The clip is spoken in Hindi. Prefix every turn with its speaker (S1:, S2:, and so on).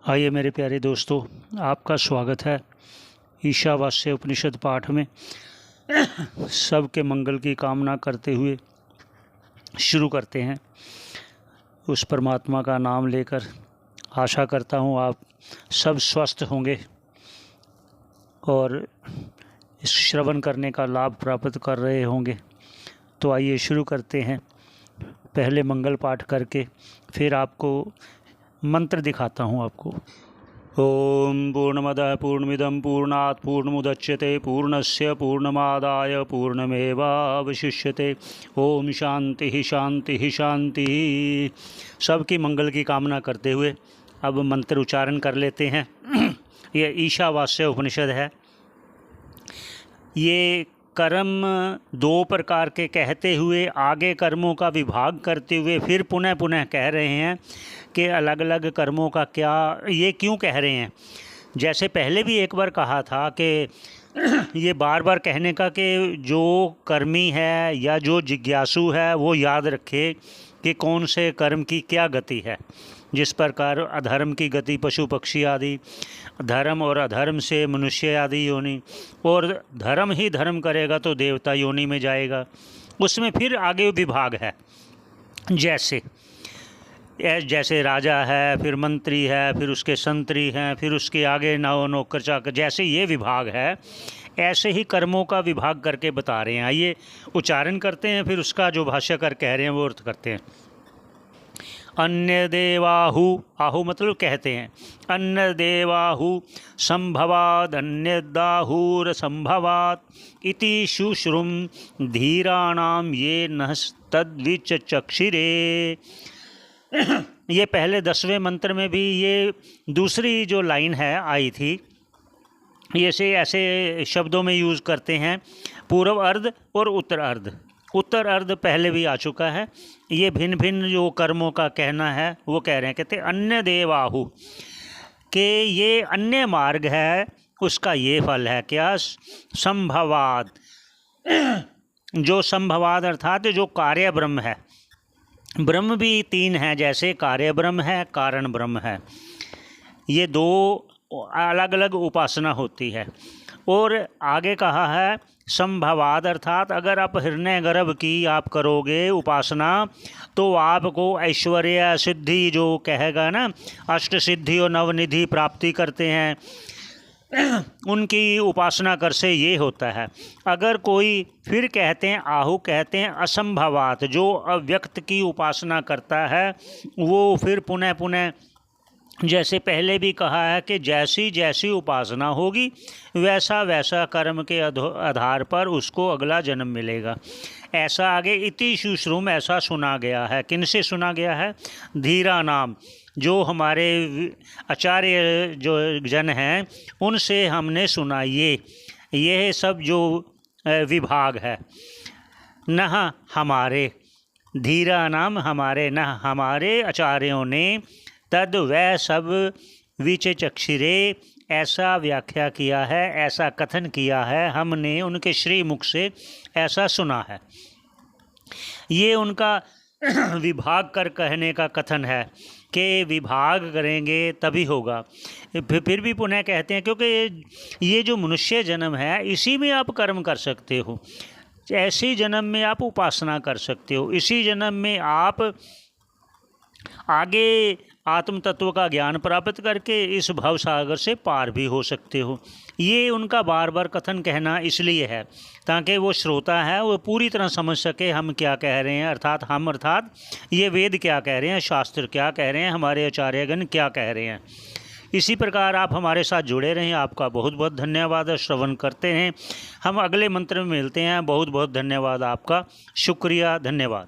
S1: आइए मेरे प्यारे दोस्तों, आपका स्वागत है ईशावास्य उपनिषद पाठ में। सबके मंगल की कामना करते हुए शुरू करते हैं। उस परमात्मा का नाम लेकर आशा करता हूँ आप सब स्वस्थ होंगे और इस श्रवण करने का लाभ प्राप्त कर रहे होंगे। तो आइए शुरू करते हैं। पहले मंगल पाठ करके फिर आपको मंत्र दिखाता हूँ आपको। ओम पूर्णमदः पूर्णमिदं पूर्णात् पूर्णमुदच्यते पूर्णस्य पूर्णमादाय पूर्णमेवावशिष्यते। ओम शांति शांति शांति। सबकी मंगल की कामना करते हुए अब मंत्र उच्चारण कर लेते हैं। ये ईशावास्य उपनिषद है। ये कर्म दो प्रकार के कहते हुए आगे कर्मों का विभाग करते हुए फिर पुनः पुनः कह रहे हैं कि अलग अलग कर्मों का क्या, ये क्यों कह रहे हैं। जैसे पहले भी एक बार कहा था कि ये बार बार कहने का कि जो कर्मी है या जो जिज्ञासु है वो याद रखे कि कौन से कर्म की क्या गति है। जिस प्रकार अधर्म की गति पशु पक्षी आदि, धर्म और अधर्म से मनुष्य आदि योनि, और धर्म ही धर्म करेगा तो देवता योनि में जाएगा। उसमें फिर आगे विभाग है। जैसे राजा है, फिर मंत्री है, फिर उसके संतरी हैं, फिर उसके आगे नौकर चाकर, जैसे ये विभाग है ऐसे ही कर्मों का विभाग करके बता रहे हैं। आइए उच्चारण करते हैं, फिर उसका जो भाष्यकार कह रहे हैं वो अर्थ करते हैं। अन्य देवाहु, आहु मतलब कहते हैं, अन्य देवाहु संभवाद अन्यदाहुर संभवात इति शुश्रुम धीराणाम ये न तद्विचक्षिरे। ये पहले 10वें मंत्र में भी ये दूसरी जो लाइन है आई थी। ये से ऐसे शब्दों में यूज़ करते हैं, पूर्व अर्ध और उत्तर अर्ध। उत्तर अर्ध पहले भी आ चुका है। ये भिन्न भिन्न जो कर्मों का कहना है वो कह रहे हैं। कहते अन्य देवाहु कि ये अन्य मार्ग है, उसका ये फल है क्या, संभवाद। जो संभवाद अर्थात जो कार्य ब्रह्म है। ब्रह्म भी तीन है, जैसे कार्य ब्रह्म है, कारण ब्रह्म है। ये दो अलग अलग उपासना होती है। और आगे कहा है संभवाद अर्थात अगर आप हिरण्य गर्भ की आप करोगे उपासना तो आपको ऐश्वर्य सिद्धि, जो कहेगा ना अष्ट सिद्धि और नवनिधि प्राप्ति करते हैं, उनकी उपासना कर से ये होता है। अगर कोई फिर कहते हैं आहु कहते हैं असंभवात, जो अव्यक्त की उपासना करता है वो फिर पुनः पुनः जैसे पहले भी कहा है कि जैसी जैसी उपासना होगी वैसा वैसा कर्म के आधार पर उसको अगला जन्म मिलेगा। ऐसा आगे इति शुश्रुम ऐसा सुना गया है। किन से सुना गया है? धीरा नाम, जो हमारे आचार्य जो जन हैं उनसे हमने सुना। ये सब जो विभाग है, न हमारे धीरा नाम हमारे, न हमारे आचार्यों ने तद वह सब विचक्षिरे ऐसा व्याख्या किया है, ऐसा कथन किया है, हमने उनके श्री मुख से ऐसा सुना है। ये उनका विभाग कर कहने का कथन है कि विभाग करेंगे तभी होगा। फिर भी पुनः कहते हैं क्योंकि ये जो मनुष्य जन्म है इसी में आप कर्म कर सकते हो, ऐसी जन्म में आप उपासना कर सकते हो, इसी जन्म में आप आगे आत्म तत्व का ज्ञान प्राप्त करके इस भव सागर से पार भी हो सकते हो। ये उनका बार बार कथन कहना इसलिए है ताकि वो श्रोता है वो पूरी तरह समझ सके हम क्या कह रहे हैं, अर्थात ये वेद क्या कह रहे हैं, शास्त्र क्या कह रहे हैं, हमारे आचार्यगण क्या कह रहे हैं। इसी प्रकार आप हमारे साथ जुड़े रहें। आपका बहुत बहुत धन्यवाद। श्रवण करते हैं। हम अगले मंत्र में मिलते हैं। बहुत बहुत धन्यवाद आपका। शुक्रिया, धन्यवाद।